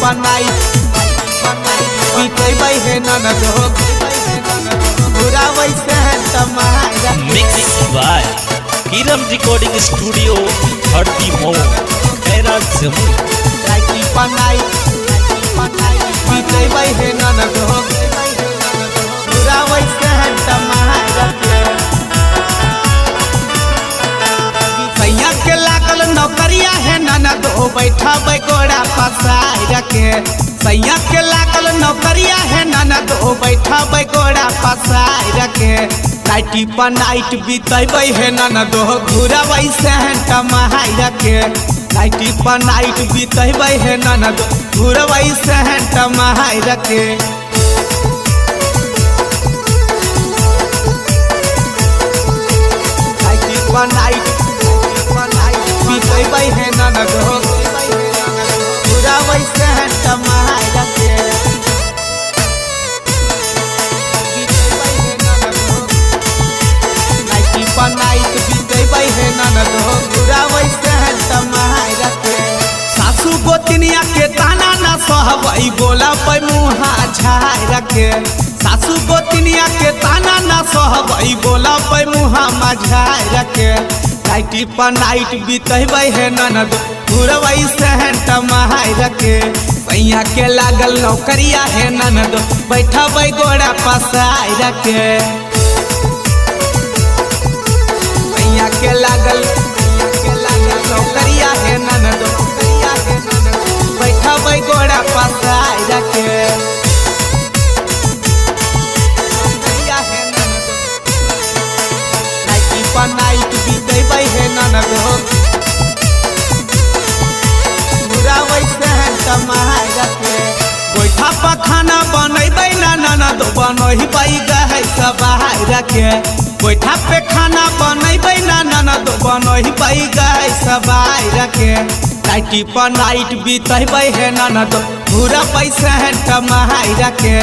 बनाई बीतेबै है ननद पूरा वैसे है तमारा। मिक्स बाय किरम रिकॉर्डिंग स्टूडियो हरदी मो खैरा जमुई। राखी बनाई बीतेबै है ननद पूरा वैसे है तमारा। सैया के लागल नौकरिया है ननद बैठा बैगोड़ा पसाई रखे। सैया के लागल नौकरिया है ननद बैठा बैगोड़ा पसाई रखे। नाइटी पर नाइट बीतेबै है ननद घूरबै से टमाई रखे। नाइटी पर नाइट बीतेबै है ननद घूरबै से टमाई रखे। नाइटी पर नाइट बीतेबै है ननद घूरबै से टमाई रखे। नाइट बीतेबै है ननद घूरबै से तमाई रखे। सासू गोतनिया के ताना न सहबै बोलबै मुँहा झाई रखे। सासू गोतनिया के ताना न सहबै बोलबै मुँहा मझाई रखे। नाइटी पर नाइट बीतेबै है ननद घूरबै से तमाई रखे। सैया के लागल नौकरिया है ननद बैठबै गोड़ा पसाई रखे। के लागल नौकरिया है ननद बैठबै गोड़ा पसाई रखे। नाइटी पर नाइट बीतेबै है ननद घूरबै से तमाई रखे। गोइठा पर खाना बनैबै ना ननद बनैबै गहै सबाई रखे। गोइठा पे खाना बनैबै ना ननद बनैबै गै सबाई रखे। नाइटी पर नाइट बीतेबै है ननद घूरबै से टमाई रखे।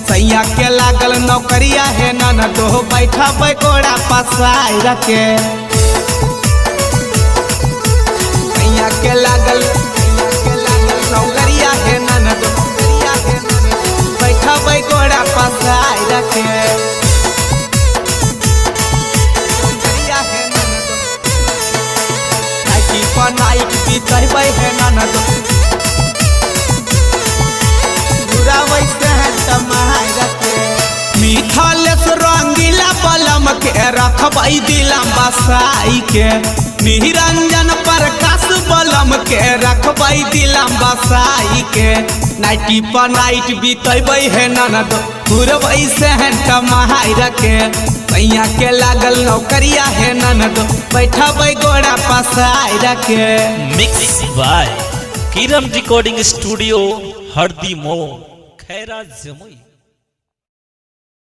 सैया के लागल नौकरिया है ननद बैठबै गोड़ा पसाई रखे। सैया के लागल नौकरिया है ननद बैठबै गोड़ा पसाई रखे। नाइट बीतेबै है ननद घूरबै से तमाई रखे। मिथलेश रंगीला बलम के रखबै दिलम बसाई के। निरंजन प्रकाश बलम के रखबै दिलम बसाई के। नाइटी पर नाइट बीतेबै है ननद घूरबै से तमाई रखे। सैया के लागल नौकरिया है ननद बैठबै गोड़ा पसाई रखे। मिक्स बाय किरम रिकॉर्डिंग स्टूडियो हरदी मो खैरा जमुई।